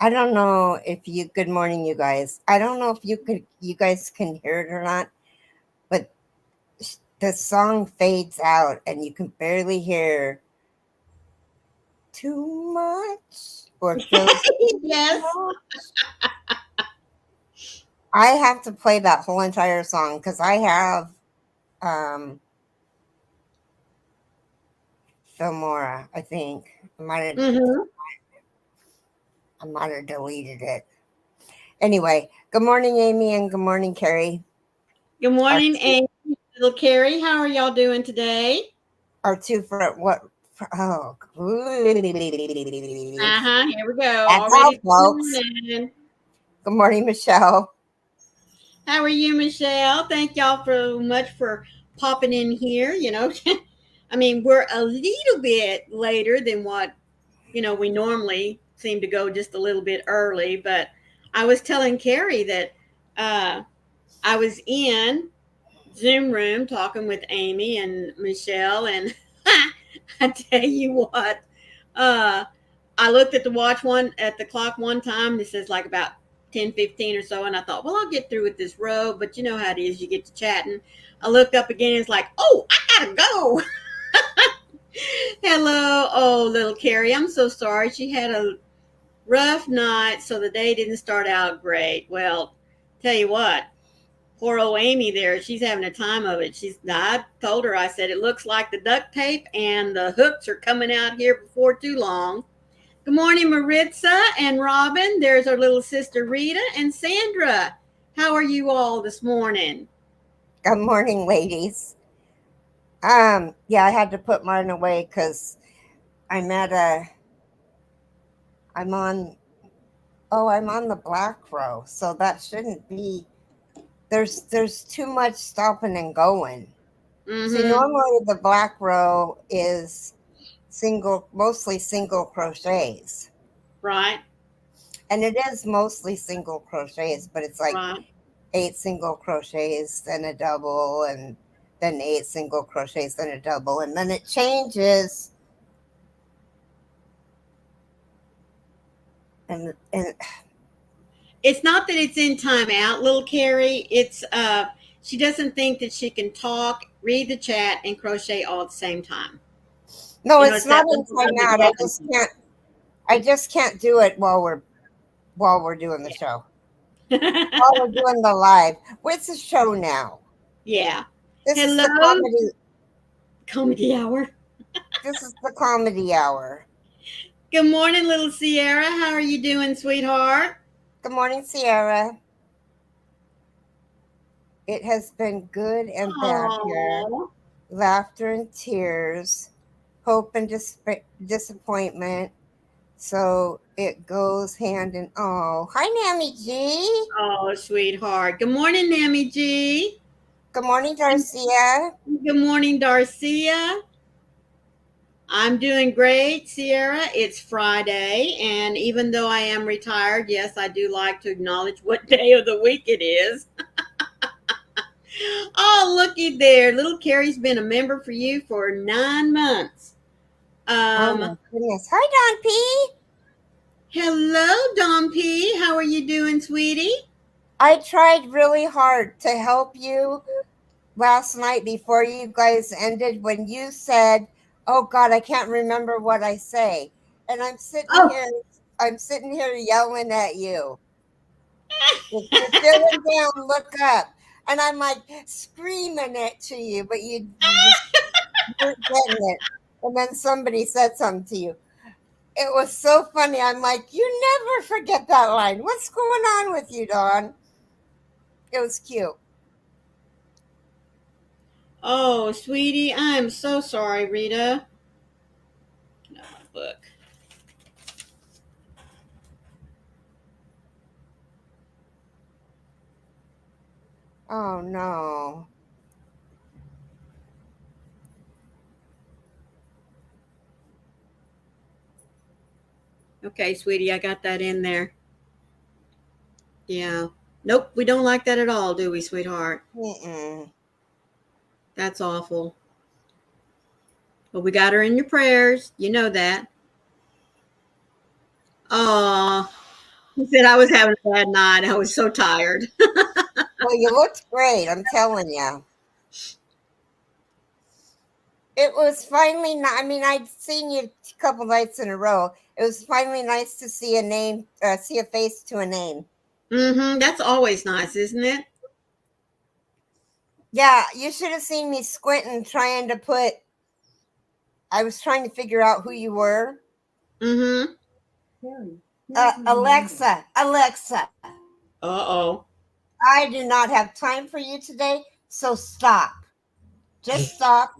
I don't know if you. Good morning, you guys. I don't know if you guys can hear it or not, but the song fades out, and you can barely hear too much or feels too Yes. much. I have to play that whole entire song because I have um Filmora. I think I might have Mm-hmm. I might have deleted it. Anyway, good morning, Amy, and good morning, Carrie. Good Our morning, two, Amy. Little Carrie. How are y'all doing today? our two for what? Oh, Here we go. that's all, Already this folks. morning. Good morning, Michelle. How are you, Michelle? Thank y'all so much for popping in here. I mean, we're a little bit later than what, we normally seem to go just a little bit early. But I was telling Carrie that uh, I was in Zoom room talking with Amy and Michelle, and I tell you what, uh, I looked at the clock one time, and it says like about 10:15 or so, and I thought, well, I'll get through with this row, but you know how it is, you get to chatting. I looked up again, and it's like, oh, I gotta go. Hello, oh, little Carrie, I'm so sorry. She had a rough night, so the day didn't start out great. Well, tell you what, poor old Amy there, she's having a time of it. I told her, I said, it looks like the duct tape and the hooks are coming out here before too long. Good morning, Maritza and Robin. There's our little sister Rita and Sandra. How are you all this morning? Good morning, ladies. Yeah, I had to put mine away because I'm at a. I'm on. Oh, I'm on the black row, so that shouldn't be. There's too much stopping and going. See, Mm-hmm. normally the black row is mostly single crochets, Right, and it is mostly single crochets, but it's like right. eight single crochets, then a double, and then eight single crochets, then a double, and then it changes. And It's not that it's in timeout, little Carrie. It's she doesn't think that she can talk, read the chat, and crochet all at the same time. no, It's it's not that in little timeout. I undecoded. just can't. I just can't do it while we're doing the show. While we're doing the live. What's the show now? Yeah. This is Hello, the comedy. comedy hour. This is the comedy hour. Good morning, little Sierra. How are you doing, sweetheart? Good morning, Sierra. It has been good and bad here. Oh, Laughter and tears, hope and disappointment. So it goes hand in. Oh, hi, Nammy G. oh, sweetheart. Good morning, Nammy G. Good morning, Darcia. Good morning, Darcia. I'm doing great, Sierra. It's Friday, and even though I am retired, yes, I do like to acknowledge what day of the week it is. Oh, looky there. Little Carrie's been a member for you for 9 months. Oh Um, my goodness. Hi, Don P. Hello, Dom P. How are you doing, sweetie? I tried really hard to help you last night before you guys ended when you said, "Oh God, I can't remember what I say," and Oh, I'm sitting here yelling at you. If you're feeling down, look up. And I'm like screaming it to you, but you just weren't getting it. And then somebody said something to you. It was so funny. I'm like, you never forget that line. What's going on with you, Dawn? It was cute. oh, sweetie, I'm so sorry, Rita. Not my book. Oh no. Okay, sweetie, I got that in there. Yeah. Nope, we don't like that at all, do we, sweetheart? Mm-mm. That's awful. But we got her in your prayers. You know that. Aw. He said I was having a bad night. I was so tired. Well, you looked great. I'm telling you. It was finally not. I mean, I'd seen you a couple nights in a row. It was finally nice to see a name, see a face to a name. That's always nice, isn't it? Yeah, you should have seen me squinting, trying to put. I was trying to figure out who you were. Mm-hmm. Alexa, Alexa. Uh-oh. I do not have time for you today, so stop. Just stop.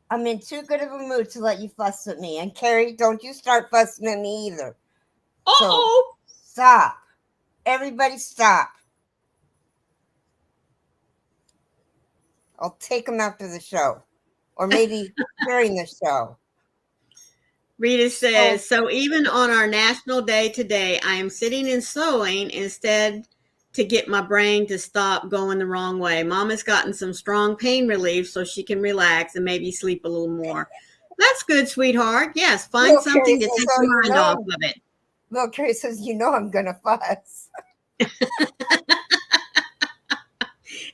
I'm in too good of a mood to let you fuss at me. And Carrie, don't you start fussing at me either. Uh-oh. So stop. Everybody stop. I'll take them after the show. Or maybe during the show. Rita says, so even on our national day today, I am sitting and sewing instead to get my brain to stop going the wrong way. Mama's gotten some strong pain relief so she can relax and maybe sleep a little more. That's good, sweetheart. Yes, find something to take your mind off of it. Little Carrie says, you know I'm going to fuss.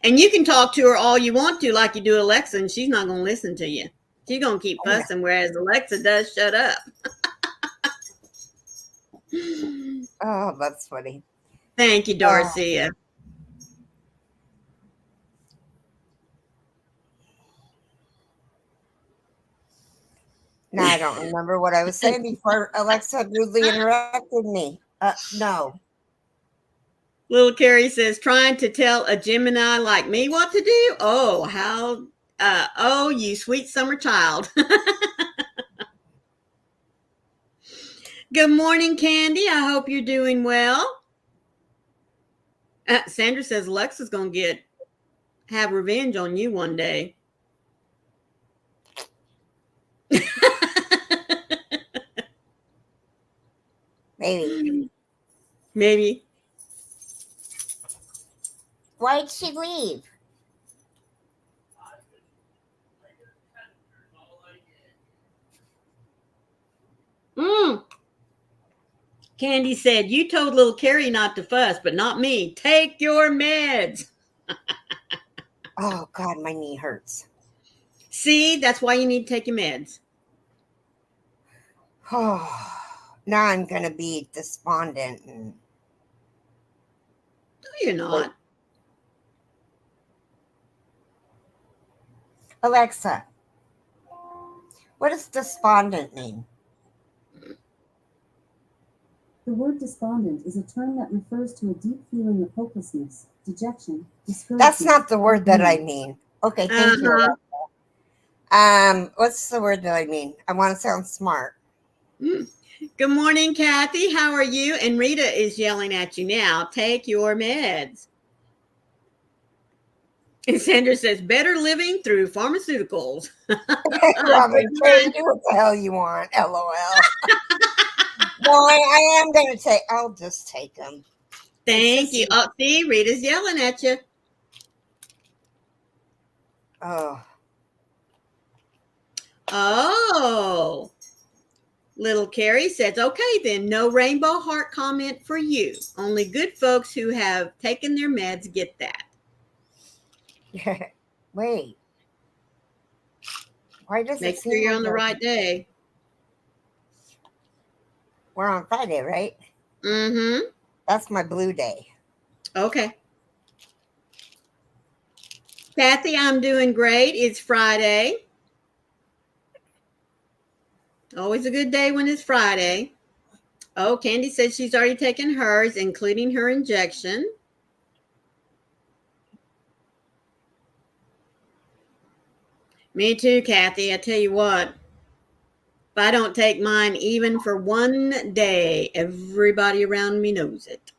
And you can talk to her all you want to, like you do Alexa, and she's not going to listen to you. She's going to keep fussing, whereas Alexa does shut up. Oh, that's funny. Thank you, Dorothea. No, I don't remember what I was saying before Alexa rudely interrupted me. No. Little Carrie says, trying to tell a Gemini like me what to do? Oh, how, oh, you sweet summer child. Good morning, Candy. I hope you're doing well. Sandra says Alexa's going to have revenge on you one day. Maybe. Why'd she leave? Candy said, you told little Carrie not to fuss, but not me. Take your meds. Oh, God, my knee hurts. See, that's why you need to take your meds. Oh, now I'm going to be despondent. No, you're not. Alexa, what does despondent mean? The word despondent is a term that refers to a deep feeling of hopelessness, dejection, discouragement. That's not the word that I mean. Okay, thank you. What's the word that I mean? I want to sound smart. Good morning, Kathy. How are you? And Rita is yelling at you now. Take your meds. And Sandra says, better living through pharmaceuticals. Robin, do what the hell you want. LOL. No, I am going to take, I'll just take them. Thank you. Oh, see, Rita's yelling at you. Oh. Little Carrie says, okay, then no rainbow heart comment for you. Only good folks who have taken their meds get that. Wait. Why does Make sure you're on the right day. We're on Friday, right? Mm-hmm. That's my blue day. Okay. Kathy, I'm doing great. It's Friday. Always a good day when it's Friday. Oh, Candy says she's already taken hers, including her injection. Me too, Kathy. I tell you what, if I don't take mine even for one day, everybody around me knows it.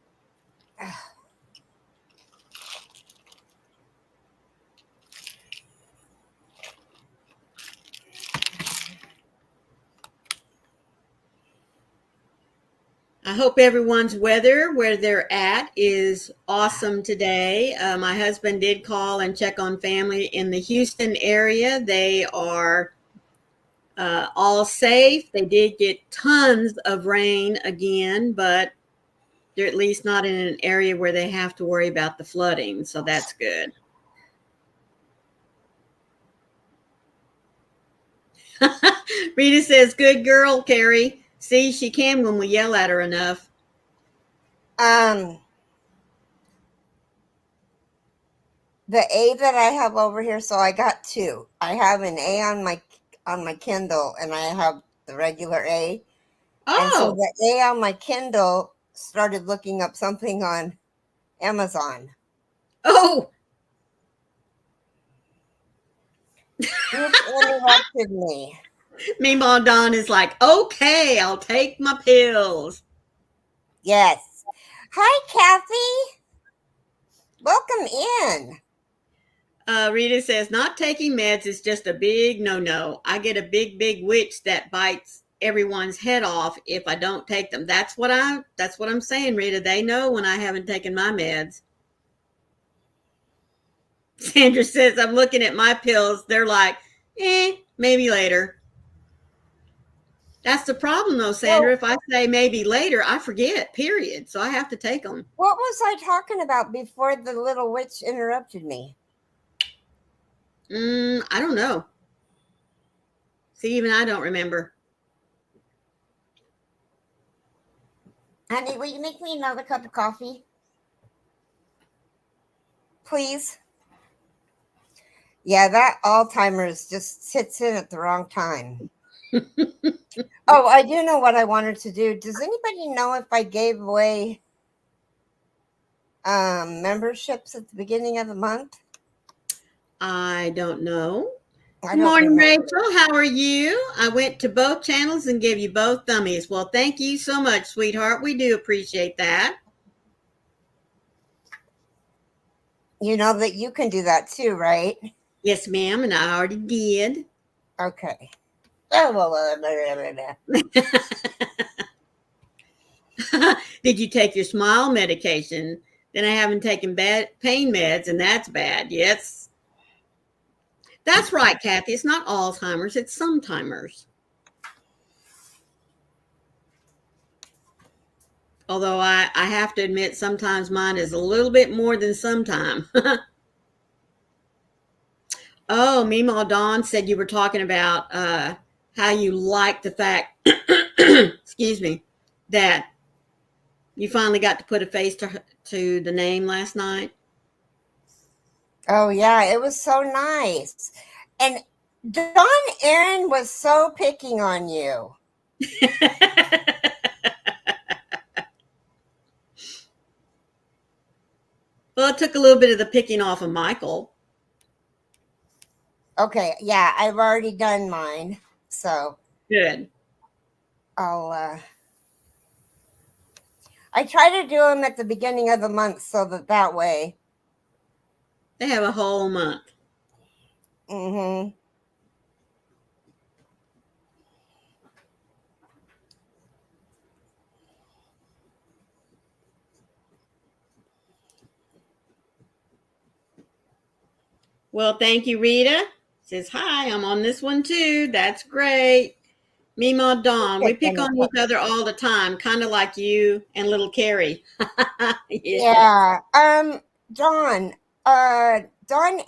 I hope everyone's weather where they're at is awesome today. My husband did call and check on family in the Houston area. They are all safe. They did get tons of rain again, but They're at least not in an area where they have to worry about the flooding. So that's good. Rita says, good girl, Carrie. See, she can when we yell at her enough. The A that I have over here, so I got two. I have an A on my Kindle, and I have the regular A. And so Oh, the A on my Kindle started looking up something on Amazon. oh, It interrupted me. Meemaw Dawn is like, okay, I'll take my pills. Yes. Hi, Kathy. Welcome in. Rita says, not taking meds is just a big no-no. I get a big witch that bites everyone's head off if I don't take them. That's what I'm saying, Rita. They know when I haven't taken my meds. Sandra says, I'm looking at my pills. They're like, maybe later. That's the problem though, Sandra. If I say maybe later, I forget, period. So I have to take them. What was I talking about before the little witch interrupted me? I don't know. See, even I don't remember. Honey, will you make me another cup of coffee? Please? Yeah, that Alzheimer's just sits in at the wrong time. Oh, I do know what I wanted to do. Does anybody know if I gave away memberships at the beginning of the month? I don't know. I Good don't morning, remember. Rachel. How are you? I went to both channels and gave you both thummies. Well, thank you so much, sweetheart. We do appreciate that. You know that you can do that too, right? Yes, ma'am, and I already did. Okay. Did you take your smile medication? Then I haven't taken pain meds, and that's bad. Yes. That's right, Kathy. It's not Alzheimer's, it's sometimers. Although I have to admit, sometimes mine is a little bit more than sometime. Oh, Meemaw Dawn said you were talking about how you like the fact, excuse me, that you finally got to put a face to the name last night. Oh, yeah, it was so nice. And Don Aaron was so picking on you. Well, it took a little bit of the picking off of Michael. Okay, yeah, I've already done mine. So Good. I try to do them at the beginning of the month so that way. They have a whole month. Mm-hmm. Well, thank you, Rita. Says, hi, I'm on this one too. That's great. Meemaw Dawn, we pick on each other all the time, kind of like you and little Carrie. Yeah. Dawn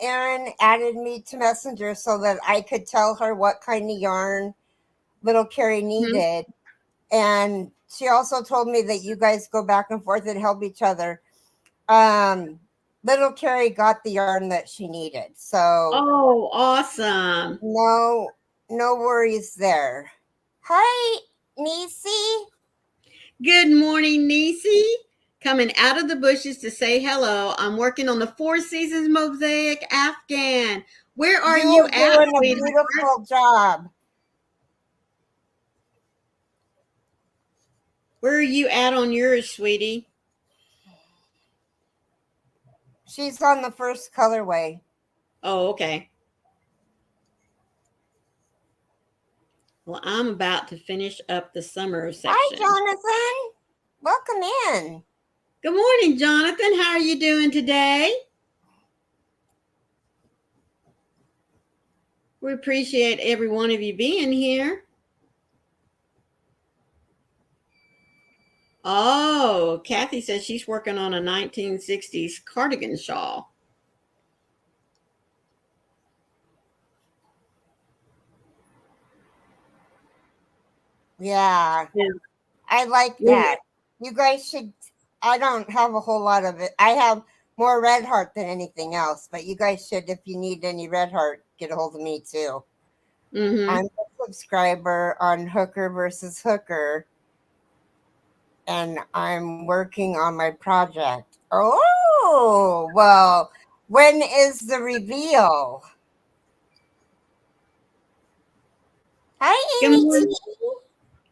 Aaron added me to Messenger so that I could tell her what kind of yarn little Carrie needed. Mm-hmm. And she also told me that you guys go back and forth and help each other. Little Carrie got the yarn that she needed. So oh, awesome. No worries there. Hi, Nisi. Good morning, Nisi. Coming out of the bushes to say hello. I'm working on the Four Seasons Mosaic Afghan. Where are you at? You're doing a beautiful job. Where are you at on yours, sweetie? She's on the first colorway. Oh, okay. Well, I'm about to finish up the summer section. Hi, Jonathan. Welcome in. Good morning, Jonathan. How are you doing today? We appreciate every one of you being here. Oh, Kathy says she's working on a 1960s cardigan shawl. Yeah, Yeah. I like that. You guys should. I don't have a whole lot of it. I have more Red Heart than anything else, but you guys should, if you need any Red Heart, get a hold of me too. Mm-hmm. I'm a subscriber on Hooker versus Hooker, and I'm working on my project. Oh, well, when is the reveal? Hi, Good Amy morning. T.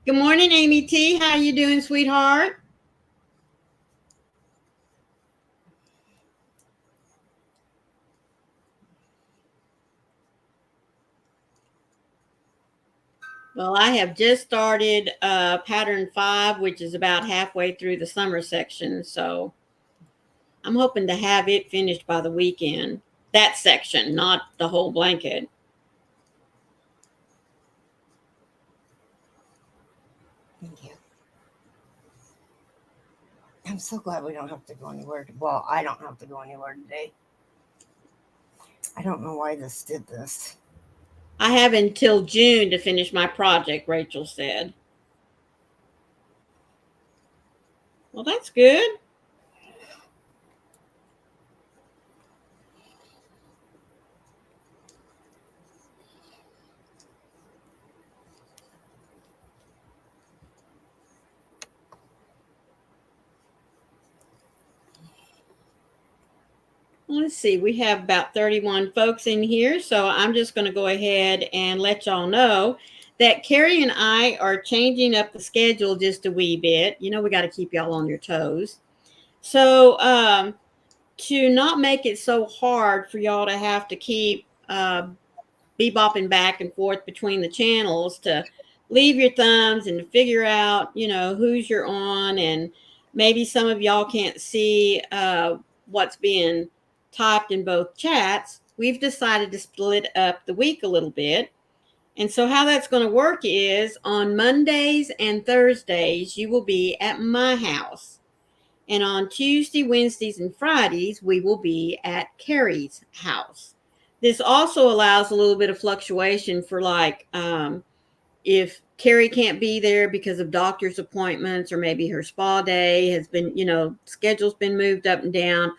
Good morning, Amy T. How you doing, sweetheart? Well, I have just started pattern 5, which is about halfway through the summer section. So I'm hoping to have it finished by the weekend. That section, not the whole blanket. Thank you. I'm so glad we don't have to go anywhere. Well, I don't have to go anywhere today. I don't know why this did this. I have until June to finish my project, Rachel said. Well, that's good. Let's see, we have about 31 folks in here, so I'm just going to go ahead and let y'all know that Carrie and I are changing up the schedule just a wee bit. You know, we got to keep y'all on your toes. So, to not make it so hard for y'all to have to keep bebopping back and forth between the channels, to leave your thumbs and to figure out, you know, who's you're on, and maybe some of y'all can't see what's being typed in both chats, we've decided to split up the week a little bit. And so how that's going to work is on Mondays and Thursdays, you will be at my house. And on Tuesday, Wednesdays, and Fridays, we will be at Carrie's house. This also allows a little bit of fluctuation for like if Carrie can't be there because of doctor's appointments, or maybe her spa day has been, you know, schedule's been moved up and down,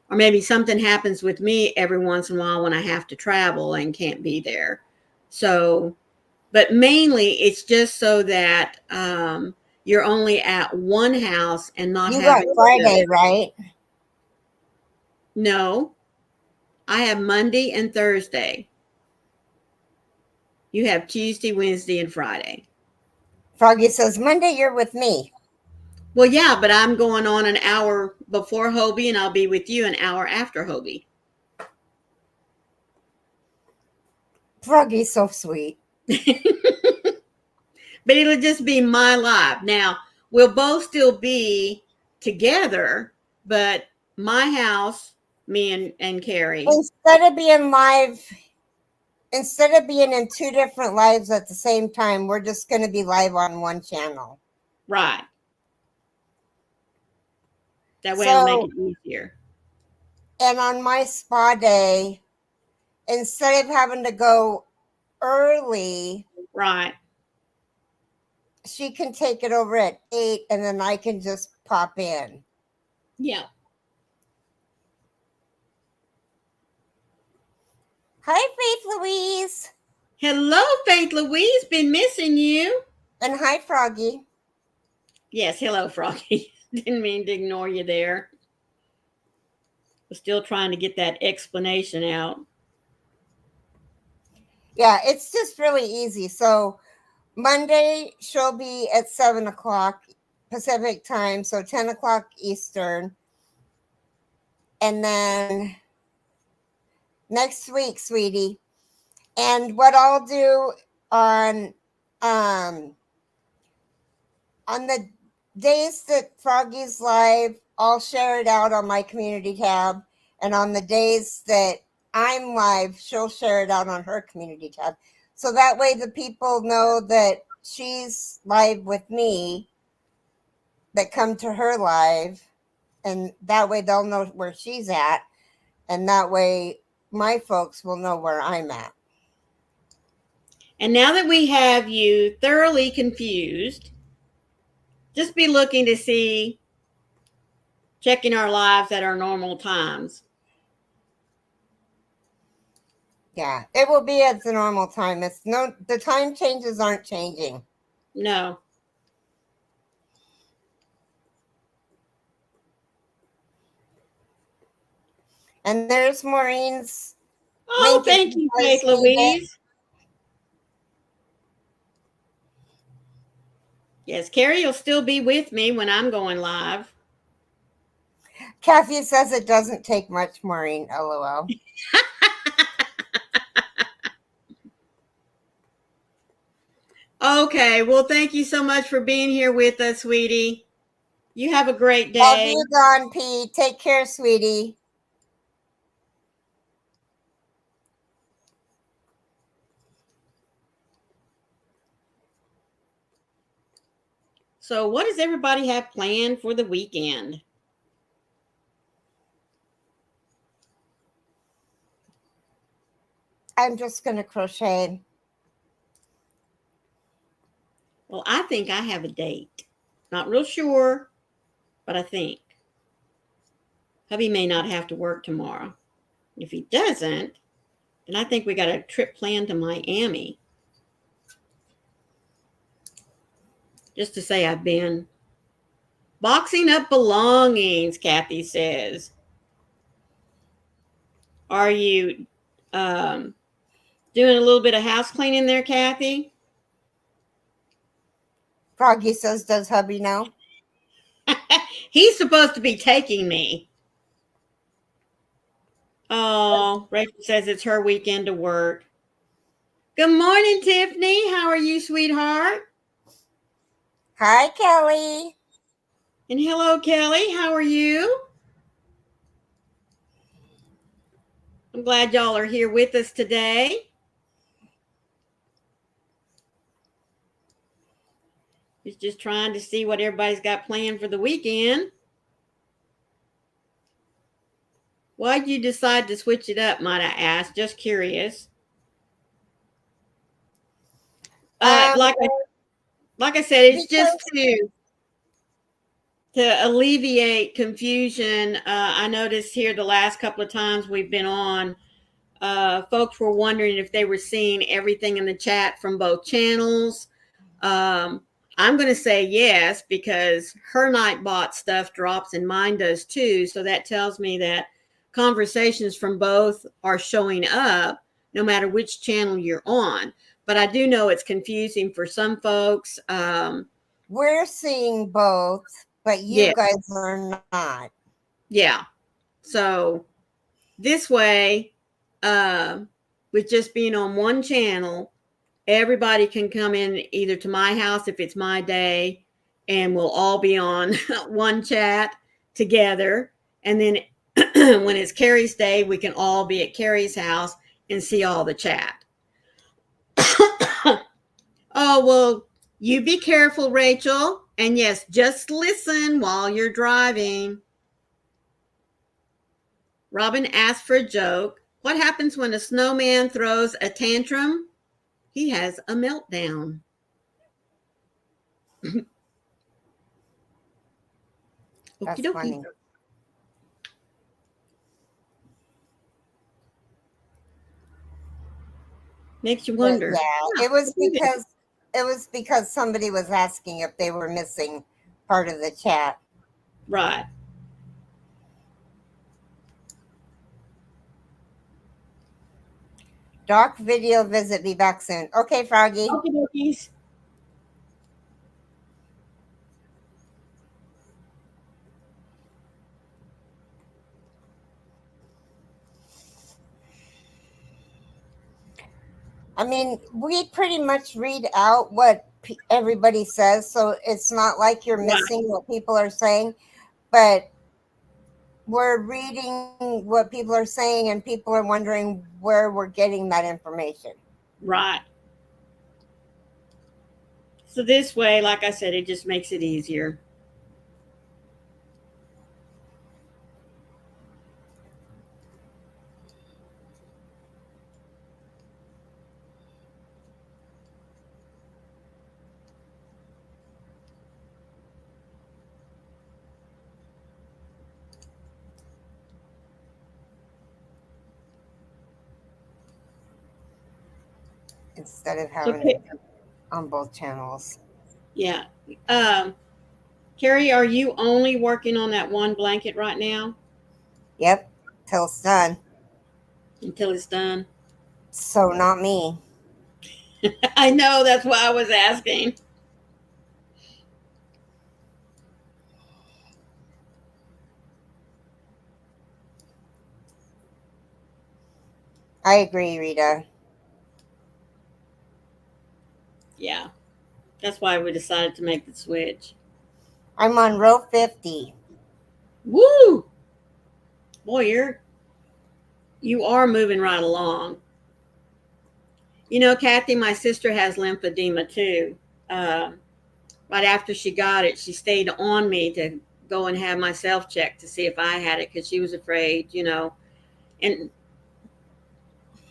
or maybe something happens with me every once in a while when I have to travel and can't be there. So, but mainly it's just so that you're only at one house and not You got having Friday, right? No, I have Monday and Thursday. You have Tuesday, Wednesday, and Friday. Froggy says, Monday you're with me. Well, yeah, but I'm going on an hour before Hobie, and I'll be with you an hour after Hobie. Froggy's so sweet. But it'll just be my live. Now, we'll both still be together, but my house, me and Carrie. Instead of being in two different lives at the same time, we're just going to be live on one channel. Right. That way So, it'll make it easier. And on my spa day, instead of having to go early, right, she can take it over at 8, and then I can just pop in. Yeah. Hi, Faith Louise. Hello, Faith Louise. Been missing you. And hi, Froggy. Yes, hello, Froggy. Didn't mean to ignore you there. We're still trying to get that explanation out. Yeah, it's just really easy. So Monday, she'll be at 7 o'clock Pacific time, so 10 o'clock Eastern. And then next week, sweetie. And what I'll do on the days that Froggy's live, I'll share it out on my community tab. And on the days that I'm live, she'll share it out on her community tab. So that way the people know that she's live with me. that come to her live, and that way they'll know where she's at, and that way my folks will know where I'm at. And now that we have you thoroughly confused, just be looking to see, checking our lives at our normal times. Yeah, it will be at the normal time. The time changes aren't changing. No. And there's Maureen's. Oh, link if thank you you, guys Faith need it. Louise. Yes, Carrie will still be with me when I'm going live. Kathy says it doesn't take much, Maureen. LOL. Okay, well, thank you so much for being here with us, sweetie. You have a great I'll day. be gone, Pete. Take care, sweetie. So, what does everybody have planned for the weekend? I'm just going to crochet. Well, I think I have a date. Not real sure, but I think. Hubby may not have to work tomorrow. If he doesn't, then I think we got a trip planned to Miami. Just to say I've been boxing up belongings, Kathy says. Are you doing a little bit of house cleaning there, Kathy? Froggy says, does hubby know? He's supposed to be taking me. Oh, Rachel says it's her weekend to work. Good morning, Tiffany. How are you, sweetheart? Hi, Kelly. And hello, Kelly. How are you? I'm glad y'all are here with us today. Just trying to see what everybody's got planned for the weekend. Why'd you decide to switch it up, might I ask? Just curious. Like I said, it's just to alleviate confusion. I noticed here the last couple of times we've been on, folks were wondering if they were seeing everything in the chat from both channels. I'm going to say yes, because her Nightbot stuff drops and mine does too. So that tells me that conversations from both are showing up no matter which channel you're on. But I do know it's confusing for some folks. We're seeing both, but you guys are not. Yeah. So this way, with just being on one channel, everybody can come in either to my house if it's my day, and we'll all be on one chat together. And then when it's Carrie's day, we can all be at Carrie's house and see all the chat. Oh, well, you be careful, Rachel. And yes, just listen while you're driving. Robin asked for a joke. What happens when a snowman throws a tantrum? He has a meltdown. That's funny. Makes you wonder. But yeah, it was because somebody was asking if they were missing part of the chat. Right. Doc video visit, be back soon. Okay, Froggy. Okay, dokies. I mean, we pretty much read out what everybody says, so it's not like you're missing what people are saying, but we're reading what people are saying, and people are wondering where we're getting that information. Right. So this way, like I said, it just makes it easier. instead of So, having it on both channels. yeah. Carrie, are you only working on that one blanket right now Yep, till it's done. until it's done? So not me. I know, that's why I was asking. I agree, Rita. Yeah, that's why we decided to make the switch. I'm on row 50. Woo! Boy, you are moving right along. You know, Kathy, my sister has lymphedema too. Right after she got it, she stayed on me to go and have myself checked to see if I had it because she was afraid, you know. And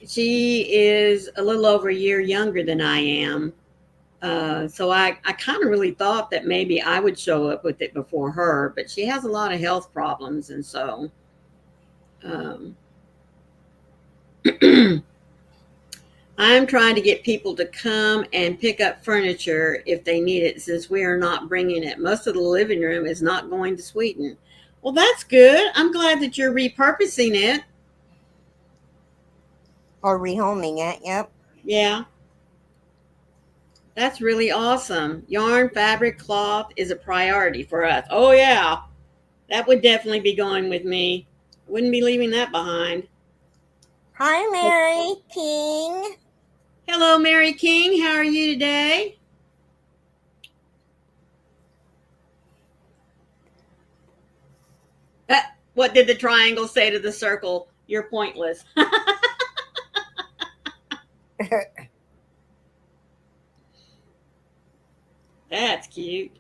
she is a little over a year younger than I am. So I kind of really thought that maybe I would show up with it before her, but she has a lot of health problems. And so um, I'm trying to get people to come and pick up furniture if they need it, since we are not bringing it. Most of the living room is not going to Sweden. Well, that's good. I'm glad that you're repurposing it. Or rehoming it, yep. Yeah, that's really awesome. Yarn, fabric, cloth is a priority for us. Oh, yeah, that would definitely be going with me. Wouldn't be leaving that behind. Hi, Mary King. Hello, Mary King. How are you today? What did the triangle say to the circle? You're pointless. That's cute.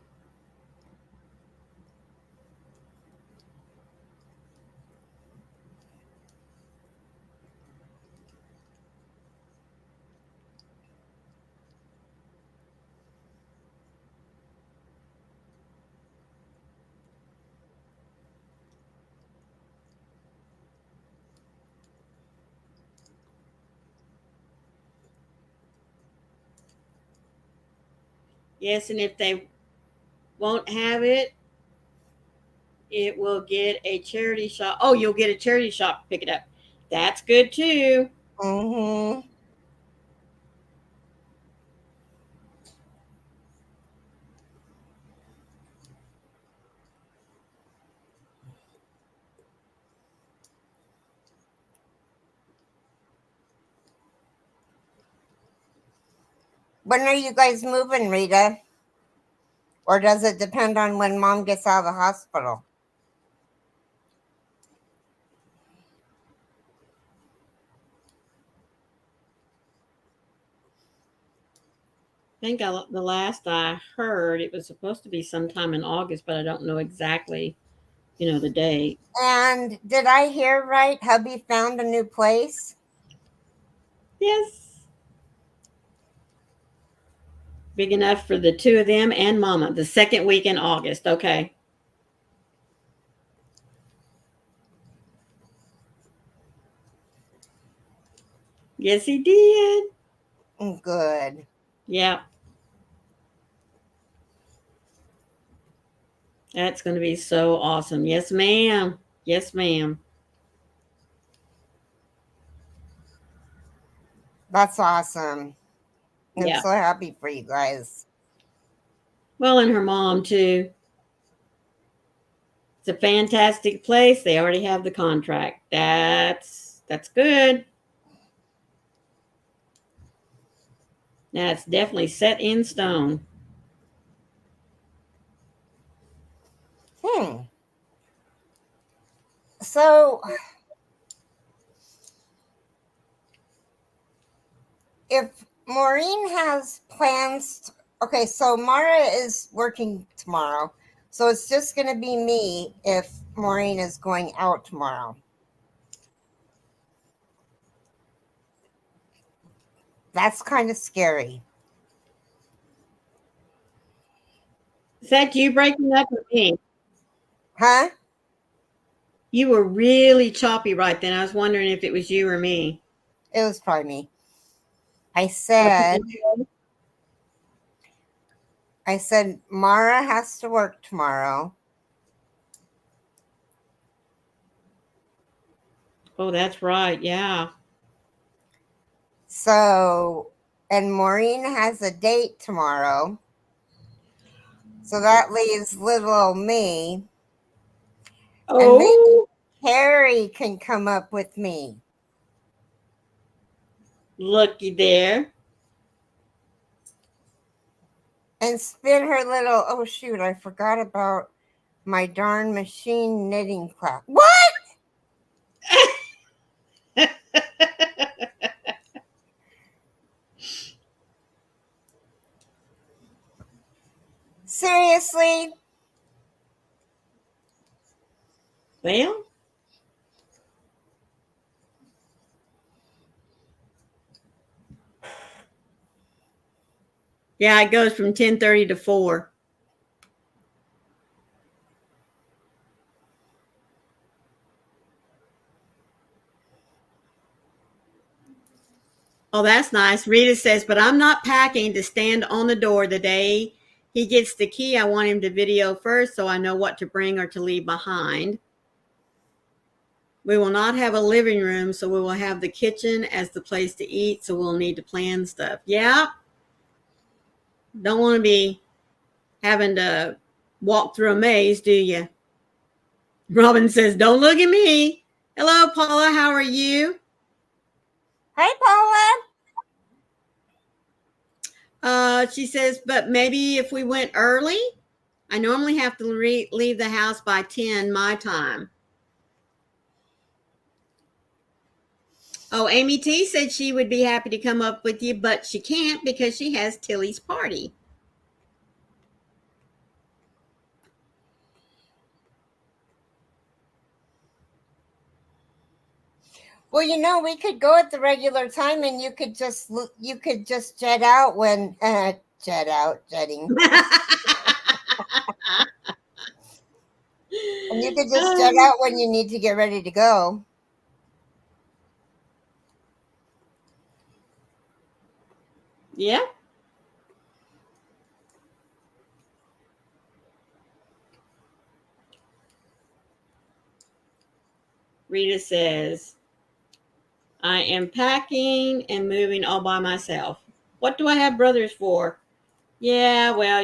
Yes, and if they won't have it, it will get a charity shop. Oh, you'll get a charity shop to pick it up. That's good too. Mm-hmm. When are you guys moving, Rita? Or does it depend on when Mom gets out of the hospital? I think the last I heard, it was supposed to be sometime in August, but I don't know exactly, the date. And did I hear right? Hubby found a new place? Yes. Big enough for the two of them and Mama. The second week in August. Okay. Yes, he did. Good. Yeah. That's going to be so awesome. Yes, ma'am. Yes, ma'am. That's awesome. I'm Yeah. so happy for you guys. Well, and her mom too. It's a fantastic place. They already have the contract. That's good. That's definitely set in stone. So, if Maureen has plans, okay, so Mara is working tomorrow. So it's just going to be me if Maureen is going out tomorrow. That's kind of scary. Is that you breaking up with me? Huh? You were really choppy right then. I was wondering if it was you or me. It was probably me. I What did said, you say? Mara has to work tomorrow. Oh, that's right. Yeah. So, and Maureen has a date tomorrow. So that leaves little old me. And maybe Oh, Carrie can come up with me. looky there. And spin her little, oh shoot, I forgot about my darn machine knitting class. What? Seriously? Well, yeah, it goes from 10:30 to 4. Oh, that's nice. Rita says, but I'm not packing to stand on the door the day he gets the key. I want him to video first so I know what to bring or to leave behind. We will not have a living room, so we will have the kitchen as the place to eat, so we'll need to plan stuff. Yeah. Don't want to be having to walk through a maze, do you? Robin says, don't look at me. Hello, Paula. How are you? Hi, Paula. She says, but maybe if we went early, I normally have to leave the house by 10 my time. Oh, Amy T said she would be happy to come up with you, but she can't because she has Tilly's party. Well, we could go at the regular time, and you could just jet out when jetting, and you could just jet out when you need to get ready to go. Yeah. Rita says, I am packing and moving all by myself. What do I have brothers for? Yeah, well,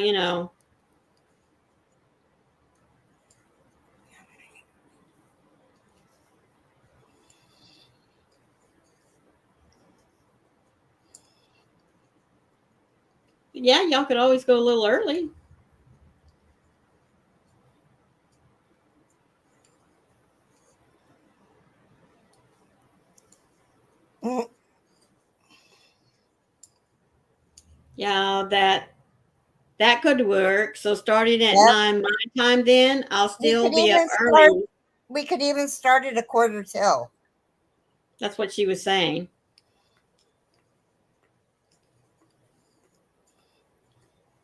yeah, y'all could always go a little early. Mm. Yeah, that could work. So starting at Yep. 9 my time, then I'll We still could be up even start. early. We could even start at 1:45. That's what she was saying.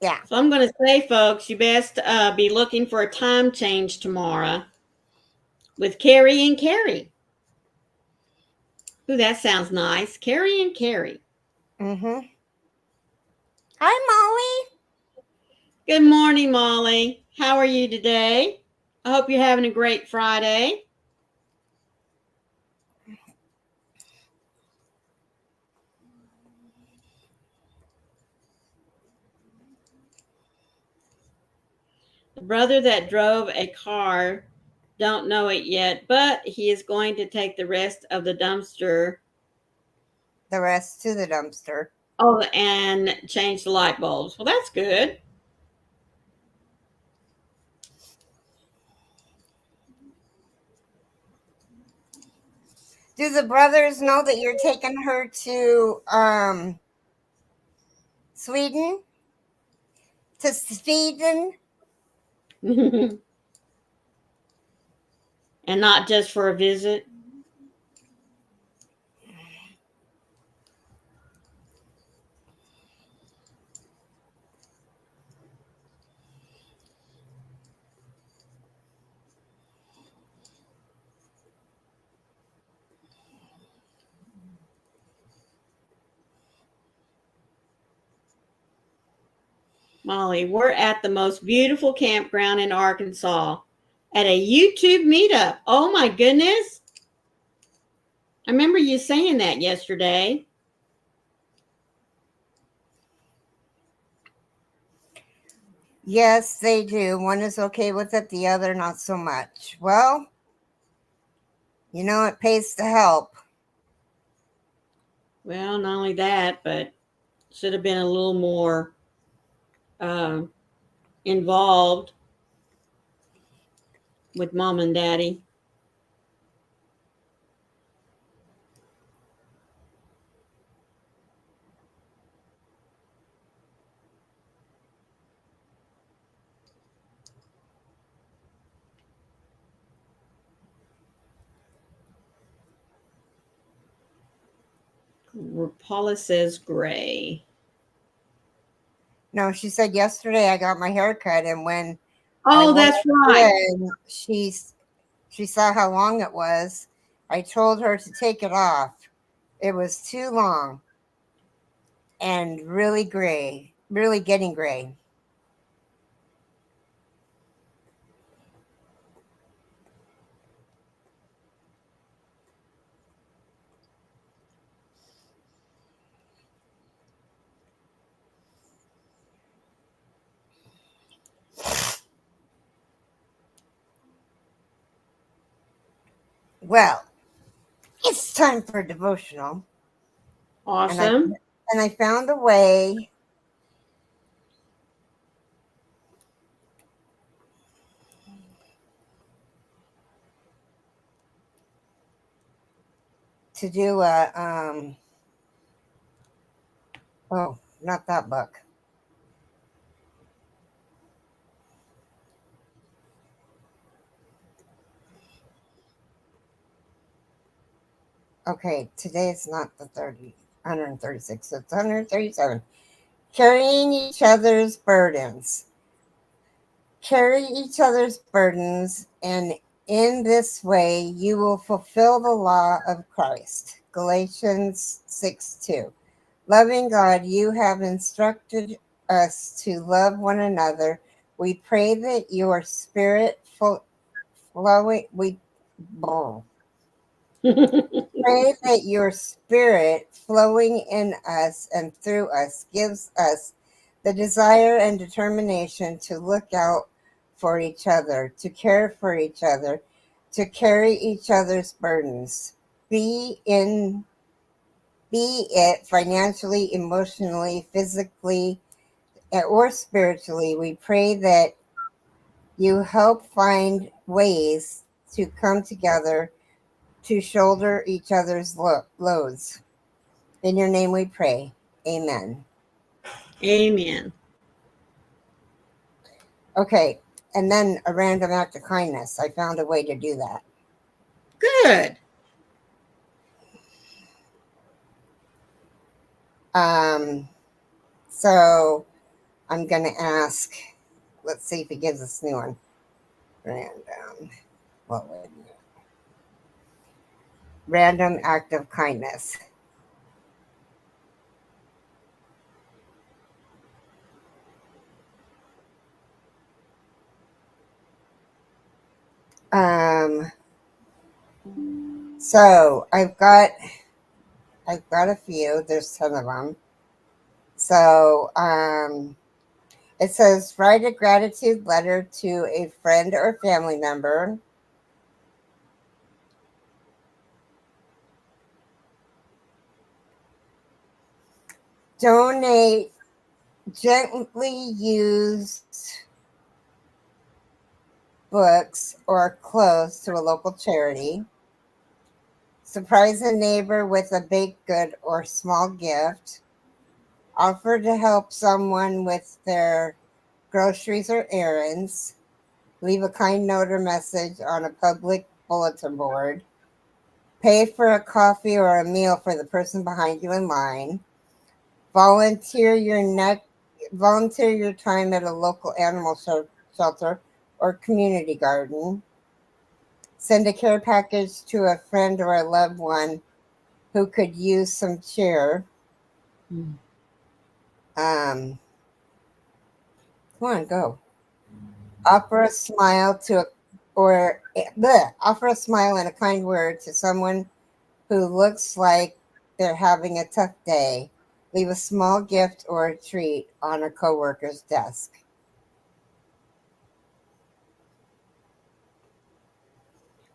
Yeah. So I'm going to say, folks, you best be looking for a time change tomorrow with Carrie and Carrie. Ooh, that sounds nice. Carrie and Carrie. Mm-hmm. Hi, Molly. Good morning, Molly. How are you today? I hope you're having a great Friday. The brother that drove a car, don't know it yet, but he is going to take the rest of the dumpster. The rest to the dumpster. Oh, and change the light bulbs. Well, that's good. Do the brothers know that you're taking her to Sweden? To Sweden? And not just for a visit. Molly, we're at the most beautiful campground in Arkansas at a YouTube meetup. Oh my goodness. I remember you saying that yesterday. Yes, they do. One is okay with it, the other not so much. Well, it pays to help. Well, not only that, but should have been a little more involved with mom and daddy. Paula says gray. No, she said yesterday I got my hair cut, and when Oh, that's right. she saw how long it was. I told her to take it off. It was too long and really gray, really getting gray. Well, it's time for a devotional. Awesome. And I found a way to do a oh, not that book. Okay, today it's not the 136, it's 137. Carrying each other's burdens. Carry each other's burdens, and in this way you will fulfill the law of Christ. Galatians 6:2. Loving God, you have instructed us to love one another. We pray that your spirit flowing pray that your spirit flowing in us and through us gives us the desire and determination to look out for each other, to care for each other, to carry each other's burdens. Be it financially, emotionally, physically, or spiritually. We pray that you help find ways to come together to shoulder each other's loads. In your name we pray. Amen. Amen. Okay, and then a random act of kindness. I found a way to do that. Good. So I'm going to ask, let's see if he gives us a new one. Random. What would random act of kindness. So I've got a few. There's 10 of them. So it says write a gratitude letter to a friend or family member. Donate gently used books or clothes to a local charity. Surprise a neighbor with a baked good or small gift. Offer to help someone with their groceries or errands. Leave a kind note or message on a public bulletin board. Pay for a coffee or a meal for the person behind you in line. Volunteer your time at a local animal shelter or community garden. Send a care package to a friend or a loved one who could use some cheer. Come on, go. Offer a smile to a, or bleh, offer a smile and a kind word to someone who looks like they're having a tough day. Leave a small gift or a treat on a coworker's desk.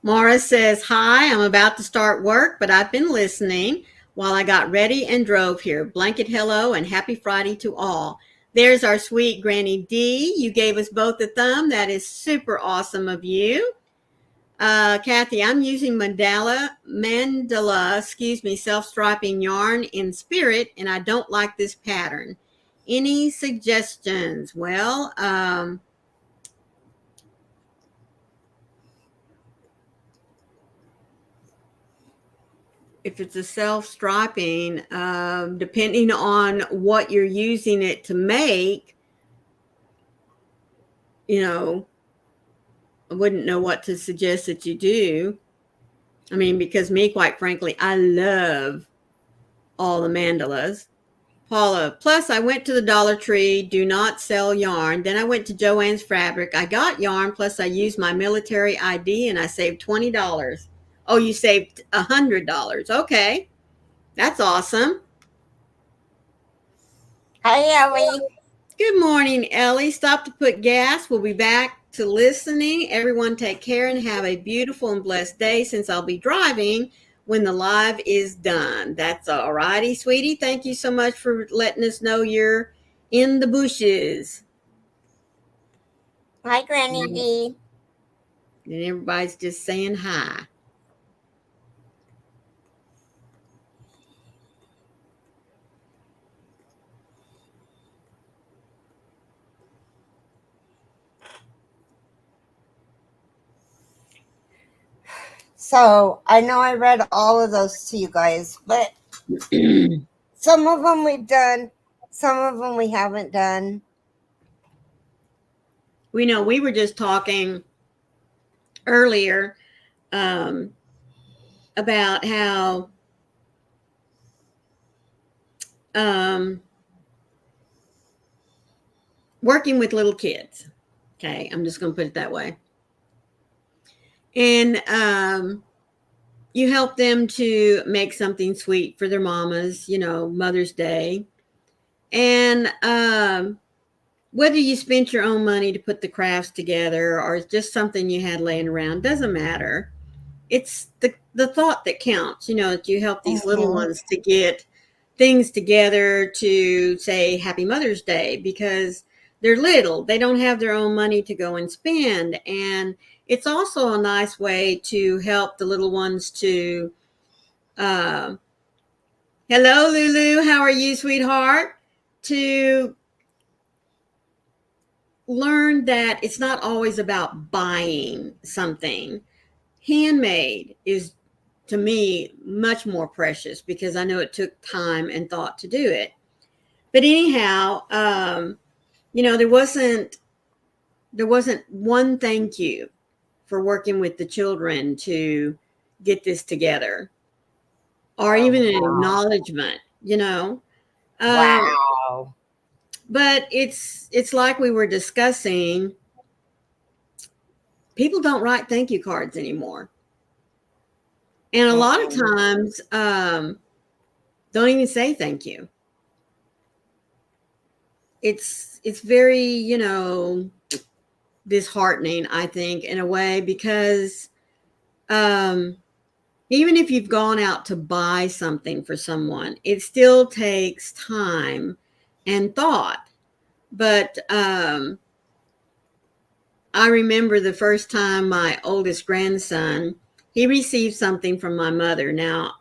Mara says, hi, I'm about to start work, but I've been listening while I got ready and drove here. Blanket hello and happy Friday to all. There's our sweet Granny D. You gave us both a thumb. That is super awesome of you. Kathy, I'm using self-striping yarn in Spirit, and I don't like this pattern. Any suggestions? Well, if it's a self-striping, depending on what you're using it to make, I wouldn't know what to suggest that you do. I mean, because me, quite frankly, I love all the mandalas. Paula, plus I went to the Dollar Tree, do not sell yarn. Then I went to Joann's Fabric. I got yarn, plus I used my military ID and I saved $20. Oh, you saved $100. Okay, that's awesome. Hi, Ellie. Good morning, Ellie. Stop to put gas. We'll be back to listening. Everyone take care and have a beautiful and blessed day since I'll be driving when the live is done. That's all righty, sweetie. Thank you so much for letting us know you're in the bushes. Hi, Granny D. And everybody's just saying hi. So I know I read all of those to you guys, but some of them we've done, some of them we haven't done. We know we were just talking earlier about how working with little kids. Okay, I'm just going to put it that way. And you help them to make something sweet for their mamas, Mother's Day. And whether you spent your own money to put the crafts together or it's just something you had laying around, doesn't matter. It's the thought that counts, that you help these little ones to get things together to say Happy Mother's Day because they're little. They don't have their own money to go and spend. And it's also a nice way to help the little ones to, hello, Lulu. How are you, sweetheart? To learn that it's not always about buying something. Handmade is, to me, much more precious because I know it took time and thought to do it. But anyhow, there wasn't one thank you for working with the children to get this together, or even an acknowledgement. Wow. But it's like we were discussing. People don't write thank you cards anymore, and a lot of times don't even say thank you. It's very disheartening, I think, in a way, because even if you've gone out to buy something for someone, it still takes time and thought. But I remember the first time my oldest grandson, he received something from my mother. Now,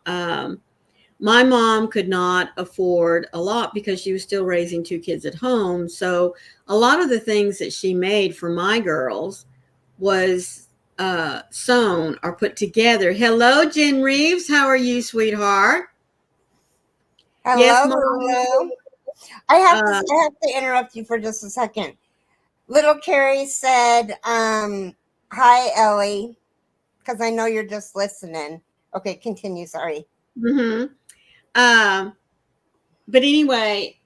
my mom could not afford a lot because she was still raising 2 kids at home. So a lot of the things that she made for my girls was sewn or put together. Hello, Jen Reeves. How are you, sweetheart? Hello, Yes, Lulu. I have to interrupt you for just a second. Little Carrie said, hi, Ellie, because I know you're just listening. Okay, continue. Sorry. Mm-hmm. But anyway,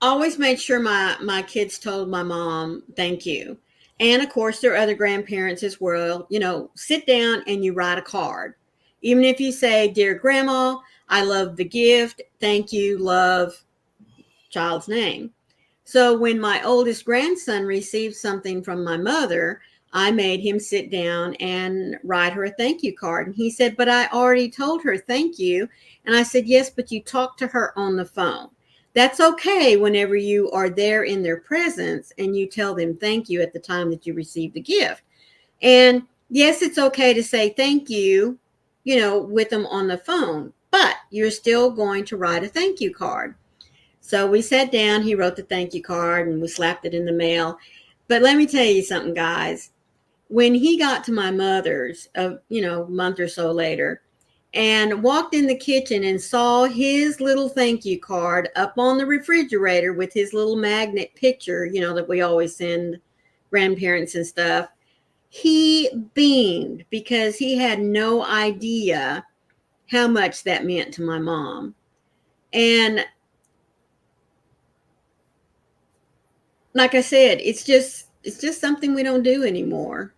always made sure my kids told my mom thank you. And of course, there are other grandparents as well. Sit down and you write a card. Even if you say, "Dear Grandma, I love the gift. Thank you, love," child's name. So when my oldest grandson received something from my mother, I made him sit down and write her a thank you card. And he said, "But I already told her thank you." And I said, "Yes, but you talked to her on the phone. That's okay whenever you are there in their presence and you tell them thank you at the time that you receive the gift. And yes, it's okay to say thank you, with them on the phone, but you're still going to write a thank you card." So we sat down, he wrote the thank you card, and we slapped it in the mail. But let me tell you something, guys. When he got to my mother's, a month or so later, and walked in the kitchen and saw his little thank you card up on the refrigerator with his little magnet picture, that we always send grandparents and stuff, he beamed because he had no idea how much that meant to my mom. And like I said, it's just something we don't do anymore.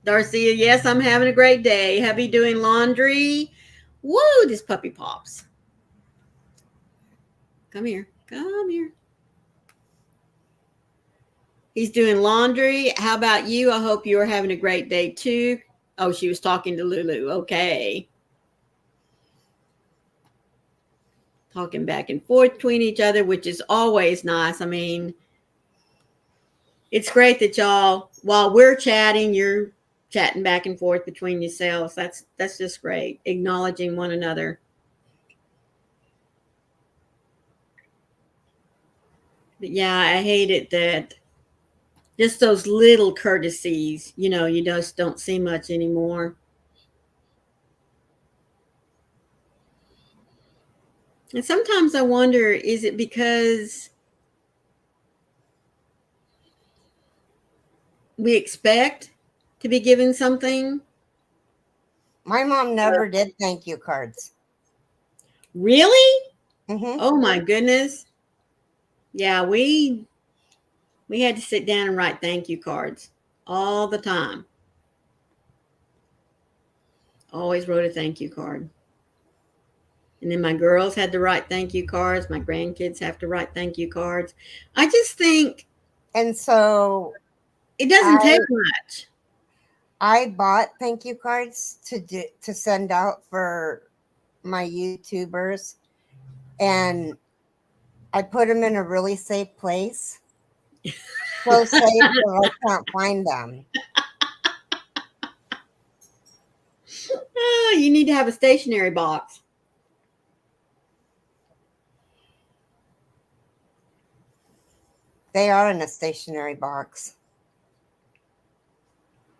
Darcia, yes, I'm having a great day. Hubby doing laundry. Woo, this puppy pops. Come here. He's doing laundry. How about you? I hope you are having a great day too. Oh, she was talking to Lulu. Okay. Talking back and forth between each other, which is always nice. I mean, it's great that y'all, while we're chatting, you're chatting back and forth between yourselves. That's just great. Acknowledging one another. But yeah, I hate it that just those little courtesies, you just don't see much anymore. And sometimes I wonder, is it because we expect to be given something? My mom never did thank you cards. Really? Mm-hmm. Oh my goodness. Yeah, we had to sit down and write thank you cards all the time. Always wrote a thank you card. And then my girls had to write thank you cards. My grandkids have to write thank you cards. I just think. And so it doesn't take much. I bought thank you cards to send out for my YouTubers, and I put them in a really safe place. So safe that I can't find them. Oh, you need to have a stationery box. They are in a stationery box.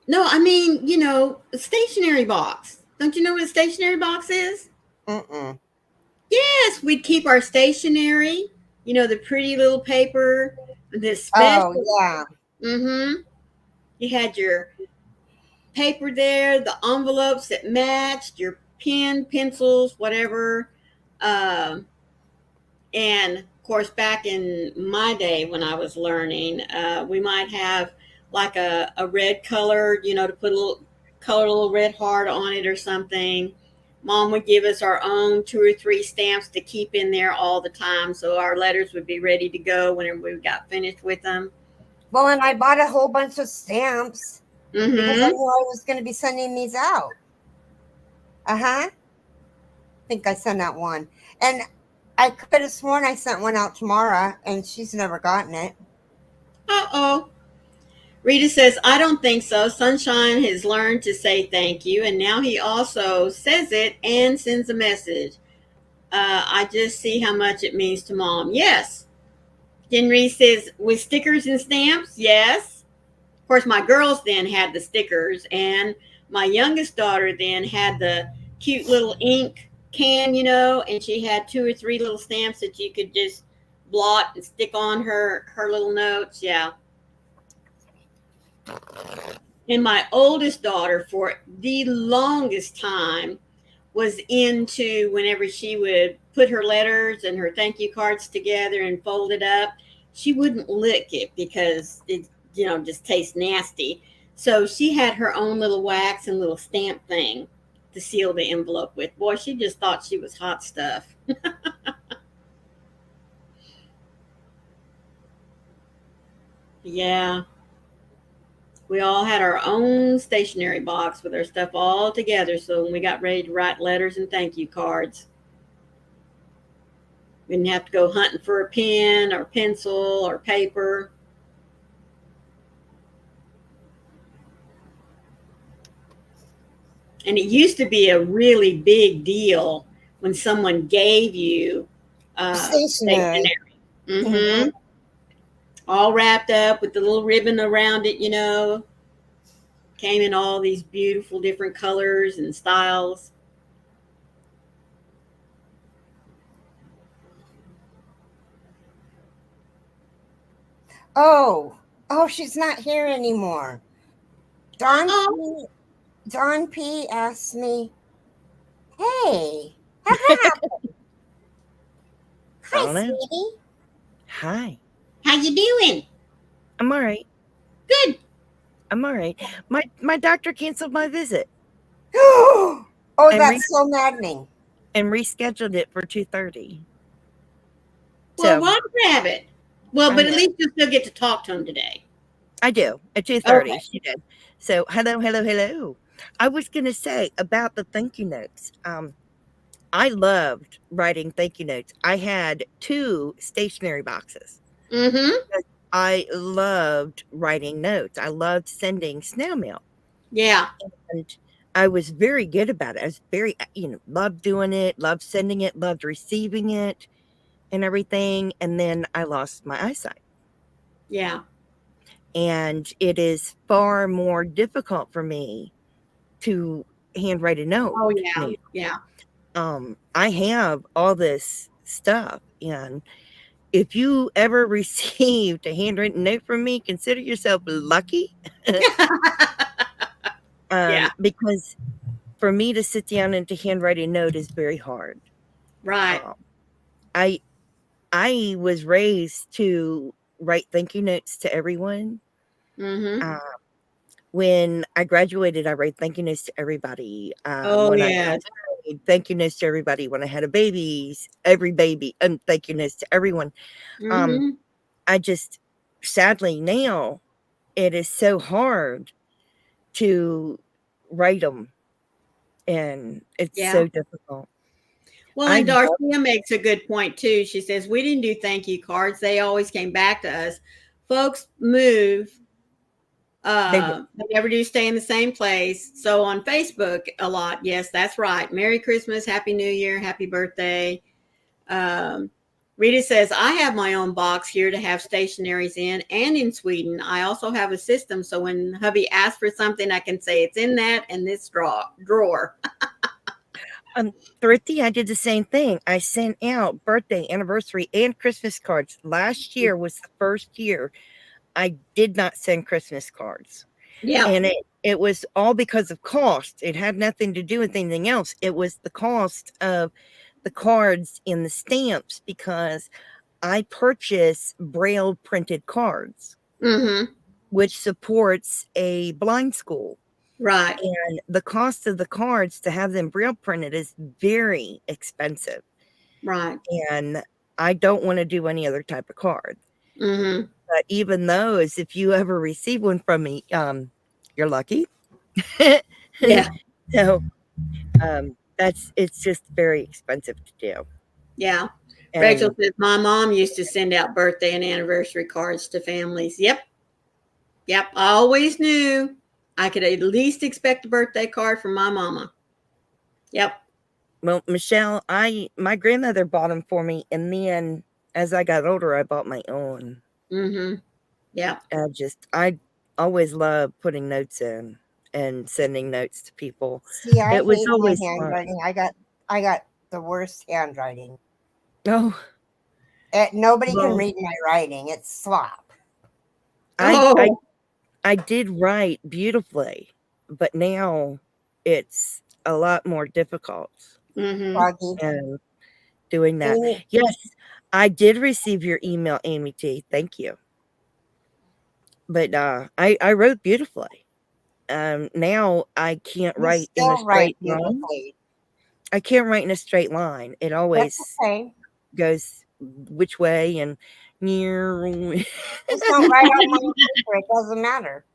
No, I mean, a stationery box. Don't you know what a stationery box is? Mm-mm. Yes, we'd keep our stationery, the pretty little paper, this special. Oh, yeah. Mm-hmm. You had your paper there, the envelopes that matched, your pen, pencils, whatever. And of course, back in my day when I was learning, we might have like a red color, to put a little red heart on it or something. Mom would give us our own 2 or 3 stamps to keep in there all the time, so our letters would be ready to go whenever we got finished with them. Well, and I bought a whole bunch of stamps because I knew I was going to be sending these out. I think I sent out one. And I could have sworn I sent one out tomorrow, and she's never gotten it. Uh-oh. Rita says, I don't think so. Sunshine has learned to say thank you, and now he also says it and sends a message. I just see how much it means to Mom. Yes. Henry says, with stickers and stamps? Yes. Of course, my girls then had the stickers, and my youngest daughter then had the cute little ink can, and she had 2 or 3 little stamps that you could just blot and stick on her little notes. Yeah. And my oldest daughter, for the longest time, was into, whenever she would put her letters and her thank you cards together and fold it up, she wouldn't lick it because it, just tastes nasty. So she had her own little wax and little stamp thing to seal the envelope with. Boy, she just thought she was hot stuff. Yeah. We all had our own stationery box with our stuff all together. So when we got ready to write letters and thank you cards, we didn't have to go hunting for a pen or pencil or paper. And it used to be a really big deal when someone gave you Stationery. Mm-hmm. All wrapped up with the little ribbon around it, came in all these beautiful different colors and styles. Oh, she's not here anymore. Don P asked me, "Hey, how'd that happen?" I don't Hi, know. sweetie. Hi. How you doing? I'm all right. Good. I'm all right. My doctor canceled my visit Oh, And that's so maddening. and rescheduled it for 2:30. Well, So why grab it? Well, I but at know. least you still get to talk to him today. I do at 2:30. Okay. She did. So hello. I was gonna say about the thank you notes. I loved writing thank you notes. I had 2 stationery boxes. Mm-hmm. I loved writing notes. I loved sending snail mail. Yeah. And I was very good about it. I was very, loved doing it, loved sending it, loved receiving it and everything. And then I lost my eyesight. Yeah. And it is far more difficult for me to handwrite a note. Oh, yeah. now. Yeah. I have all this stuff. And if you ever received a handwritten note from me, consider yourself lucky. Yeah. Because for me to sit down and to handwrite a note is very hard. Right. I was raised to write thank you notes to everyone. Mm-hmm. When I graduated, I wrote thank you notes to everybody. Oh, When I yeah. got married, thank you notes to everybody. When I had every baby, and thank you notes to everyone. Mm-hmm. I just, sadly now, it is so hard to write them, and it's Yeah. so difficult. Well, I and love Darcia makes a good point too. She says we didn't do thank you cards; they always came back to us. Folks move; they would they never do stay in the same place. So on Facebook, a lot. Yes, that's right. Merry Christmas, Happy New Year, Happy Birthday. Um, Rita says I have my own box here to have stationaries in, and in Sweden, I also have a system. So when hubby asks for something, I can say it's in that and this drawer. Thrifty, I did the same thing. I sent out birthday, anniversary, and Christmas cards. Last year was the first year I did not send Christmas cards. Yeah. And it was all because of cost. It had nothing to do with anything else. It was the cost of the cards and the stamps because I purchase Braille printed cards, Mm-hmm. which supports a blind school. Right. And the cost of the cards to have them Braille printed is very expensive. Right. And I don't want to do any other type of card. Mm-hmm. But even those, if you ever receive one from me, you're lucky. Yeah. So it's just very expensive to do. Yeah. And Rachel says my mom used to send out birthday and anniversary cards to families. Yep. I always knew I could at least expect a birthday card from my mama. Yep. well, Michelle, my grandmother bought them for me, and then as I got older, I bought my own. Mm-hmm. Yeah. I always loved putting notes in and sending notes to people. See, I It was hate my always fun. handwriting. I got the worst handwriting. Oh, Nobody can well, read my writing. It's slop. I did write beautifully, but now it's a lot more difficult. Mm-hmm. Froggy. And doing that. Amy, Yes, I did receive your email, Amy T. Thank you. But I wrote beautifully. Now I can't you write in a still write straight line. beautifully. I can't write in a straight line. It That's always okay. goes which way and near. Just don't write on my paper. It doesn't matter.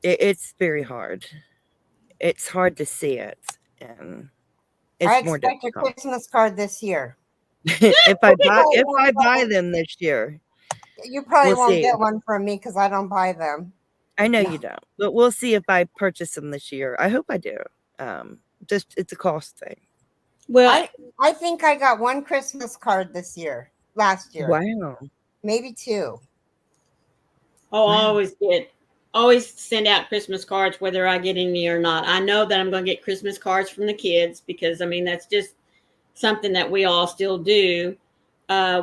It's very hard. It's hard to see it, and I it's more expect a difficult. Christmas card this year. if I won't buy get them this year, You probably we'll won't see. get one from me because I don't buy them. I know No. you don't, but we'll see if I purchase them this year. I hope I do. Just it's a cost thing. Well, I think I got one Christmas card this year. Last year. Wow. Maybe two. oh, I Wow. always send out Christmas cards whether I get any or not. I know that I'm going to get Christmas cards from the kids because I mean that's just something that we all still do.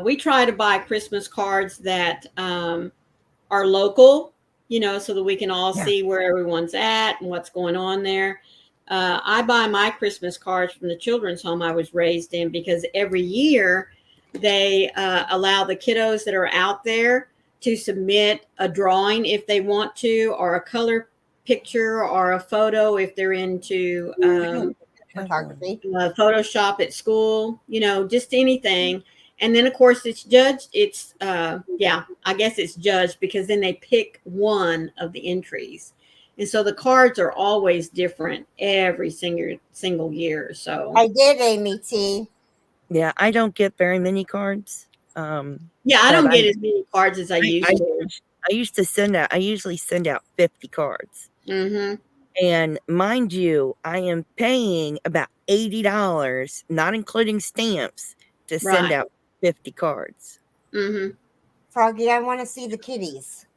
We try to buy Christmas cards that are local, you know, so that we can all Yeah. see where everyone's at and what's going on there. I buy my Christmas cards from the children's home I was raised in because every year they allow the kiddos that are out there to submit a drawing if they want to, or a color picture, or a photo if they're into Photography. Photoshop at school, you know, just anything. And then of course it's judged. It's yeah, I guess it's judged because then they pick one of the entries. And so the cards are always different every single year. So I did, Amy T. Yeah, I don't get very many cards. yeah, I but don't get as many cards as I used to. I used to send out. I usually send out 50 cards, Mm-hmm. and mind you, I am paying about $80, not including stamps, to send Right. out 50 cards. Mm-hmm. Froggy, I want to see the kitties.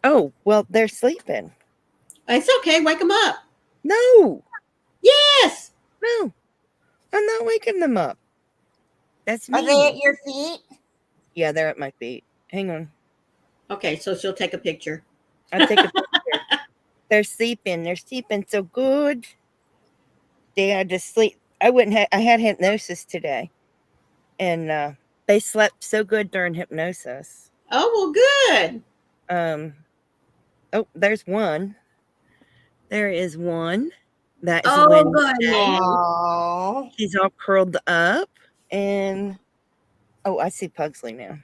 Oh well, they're sleeping. It's okay. Wake them up. No, Yes. no, I'm not waking them up. That's Are they at me. your feet? Yeah, they're at my feet. Hang on, Okay, so she'll take a picture. I'll take a picture. They're sleeping. They're sleeping so good. They had to sleep. I had hypnosis today, and they slept so good during hypnosis. Oh, well, good. Oh, there's one. There is one. That is Oh, Wednesday. goodness. Oh. She's all curled up, and oh, I see Pugsley now.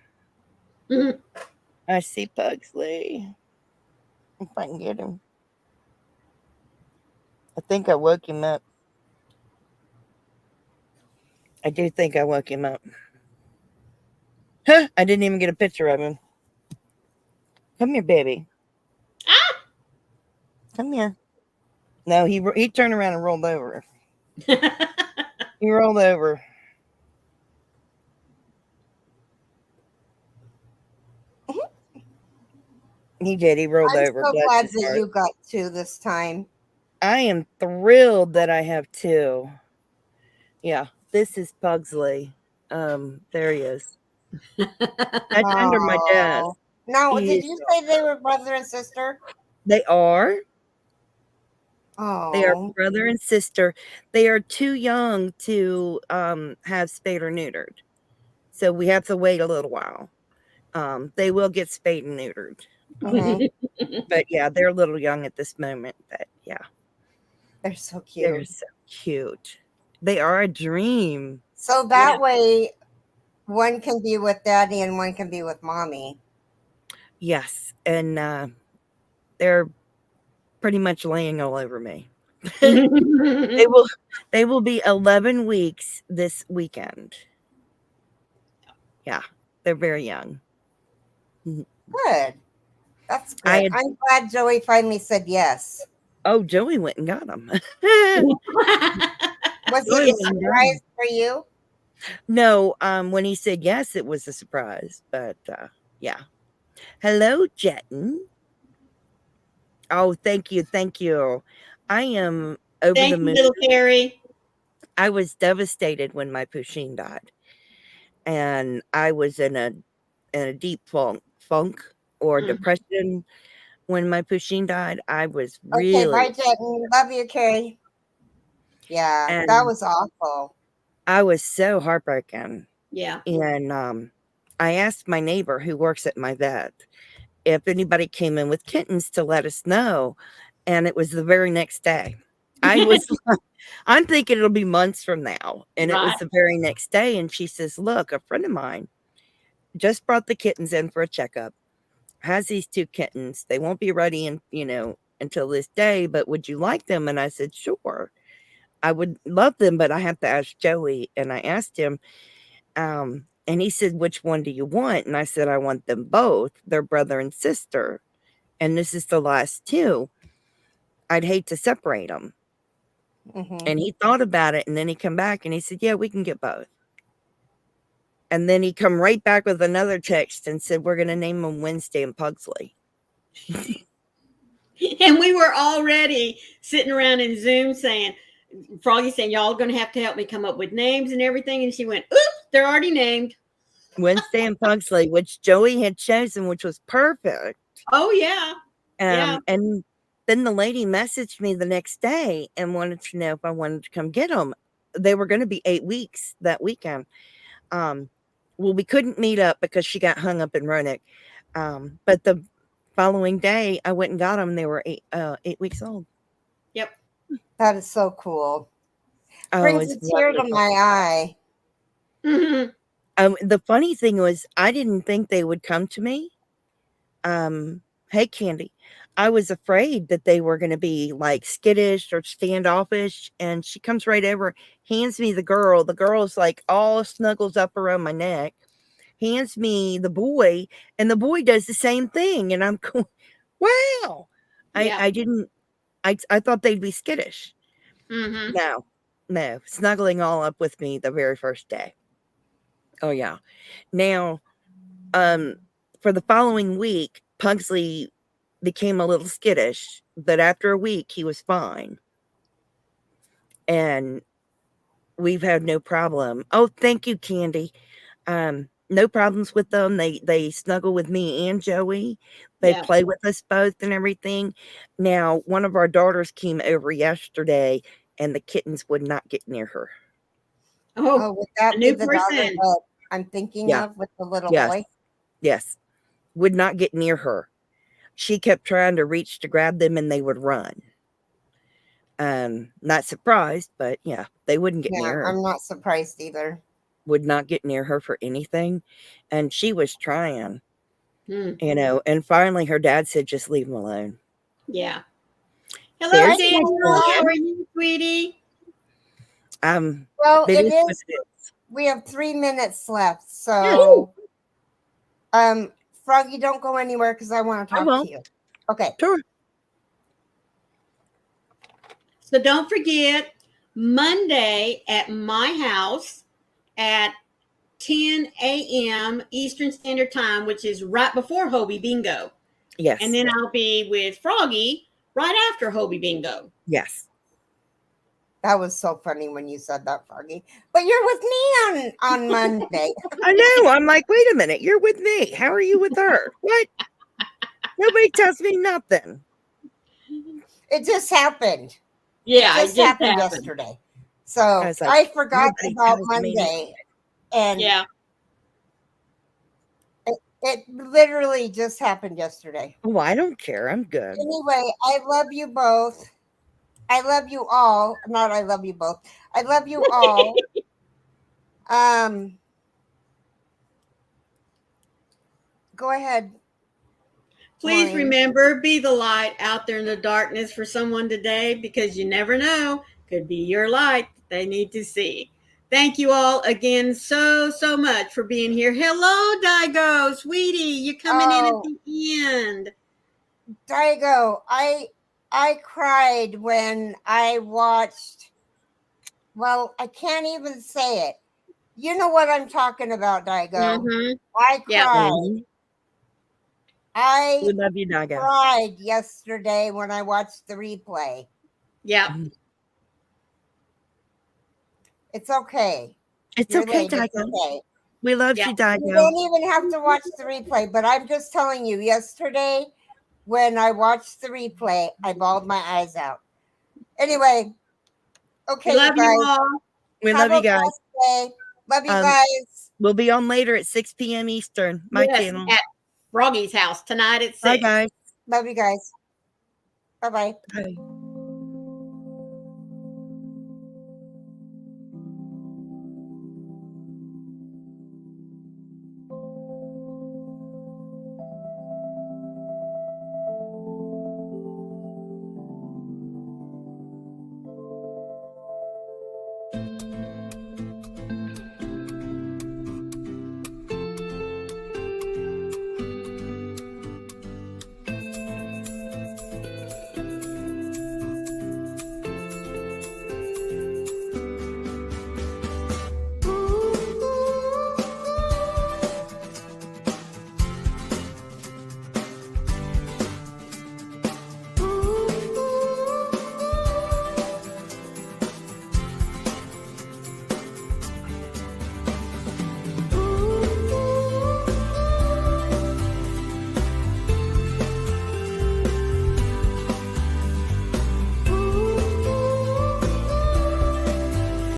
Mhm. I see Pugsley. If I can get him. I think I woke him up. I do think I woke him up. Huh, I didn't even get a picture of him. Come here, baby. Ah! Come here. No, he turned around and rolled over. He rolled over. He did. He rolled I'm over. so Bless glad his that heart. you got two this time. I am thrilled that I have two. Yeah, this is Pugsley. There he is. That's under my desk. Oh. Now, He did is you so say they were brother and sister? They are. They are Oh. brother and sister. They are too young to have spayed or neutered. So we have to wait a little while. They will get spayed and neutered. Mhm. But yeah, they're a little young at this moment. But yeah, They're so they're cute. so cute. They are a dream. So that way, one can be with daddy and one can be with mommy. Yes, and they're pretty much laying all over me. They will be 11 weeks this weekend. Yeah, they're very young. Good. That's I good. had- I'm glad Joey finally said yes. Oh, Joey went and got them. Was Joey it a went and got 'em. surprise for you? No, when he said yes, it was a surprise. But yeah. Hello, Jetton. Oh, thank you, thank you. I am over Thank the you, moon. little Carrie. I was devastated when my Pusheen died, and I was in a deep funk or Mhm. depression when my Pusheen died. I was Okay, bye, really, Jen. Love you, Carrie. Yeah, that and was awful. I was so heartbroken. Yeah. And I asked my neighbor who works at my vet if anybody came in with kittens to let us know. And it was the very next day. I was like, I'm thinking it'll be months from now. And it was Right. the very next day. And she says, look, a friend of mine just brought the kittens in for a checkup, has these 2 kittens. They won't be ready in, until this day, but would you like them? And I said, sure. I would love them, but I have to ask Joey. And I asked him, and he said, which one do you want? And I said, I want them both. They're brother and sister. And this is the last 2. I'd hate to separate them. Mhm. And he thought about it, and then he come back and he said, yeah, we can get both. And then he come right back with another text and said, we're going to name them Wednesday and Pugsley. And we were already sitting around in Zoom saying, Froggy saying, y'all going to have to help me come up with names and everything. And she went, oops, they're already named. Wednesday and Pugsley, which Joey had chosen, which was perfect. Oh, yeah. Yeah. And then the lady messaged me the next day and wanted to know if I wanted to come get them. They were going to be 8 weeks that weekend. Well, we couldn't meet up because she got hung up in Roanoke. But the following day, I went and got them. They were 8 weeks old. Yep. That is so cool. Oh, Brings it's a tear to wonderful. my eye. Mm-hmm. The funny thing was, I didn't think they would come to me. Hey, Candy, I was afraid that they were going to be like skittish or standoffish. And she comes right over, hands me the girl. The girl's like all snuggles up around my neck, hands me the boy, and the boy does the same thing. And I'm going, wow. Yeah. I thought they'd be skittish. Mm-hmm. No, snuggling all up with me the very first day. Oh, yeah. Now, for the following week, Pugsley became a little skittish, but after a week, he was fine. And we've had no problem. Oh, thank you, Candy. No problems with them. They snuggle with me and Joey. They Yeah. play with us both and everything. Now, one of our daughters came over yesterday, and the kittens would not get near her. Oh, Oh, would a that be new the daughter person. that I'm thinking Yeah. of with the little Yes. boy? Yes. Would not get near her. She kept trying to reach to grab them, and they would run. Not surprised, but yeah, they wouldn't get Yeah, near her. I'm not surprised either. Would not get near her for anything. And she was trying, Mm, and finally her dad said, just leave them alone. yeah. Hello, There's Hi, Daniel. Daniel. How are you, sweetie? Well, it it is what is. it is. We have 3 minutes left, so Froggy, don't go anywhere because I want to I talk won't. to you. Okay. Sure. So don't forget, Monday at my house at 10 a.m. Eastern Standard Time, which is right before Hobie Bingo. Yes. And then I'll be with Froggy right after Hobie Bingo. Yes. That was so funny when you said that, Froggy. But you're with me on Monday. I know. I'm like, wait a minute. You're with me. How are you with her? What? Nobody tells me nothing. It just happened. Yeah, It just happened yesterday. So I was like, I forgot nobody about tells me Monday. And Yeah. it literally just happened yesterday. Oh, I don't care. I'm good. Anyway, I love you both. I love you all. Not I love you both. I love you all. Go ahead. Please Maureen. remember, be the light out there in the darkness for someone today, because you never know. Could be your light that they need to see. Thank you all again so much for being here. Hello, Daigo, sweetie. You coming in at the end. Daigo, I cried when I watched. Well, I can't even say it. You know what I'm talking about, Daigo. Mm-hmm. I cried. Yeah. I We love you, Dago. cried yesterday when I watched the replay. Yeah. It's okay. It's You're okay, late. It's Dago. okay. We love Yeah. you, You Dago. don't even have to watch the replay, but I'm just telling you, yesterday when I watched the replay, I bawled my eyes out. Anyway, okay, We love you guys. you all. We Have love you a guys. blessed day. Love you Um, guys. We'll be on later at 6 p.m. Eastern, my Yes, channel. at Froggy's house tonight at 6. Bye, guys. Love you guys. Bye bye. Bye.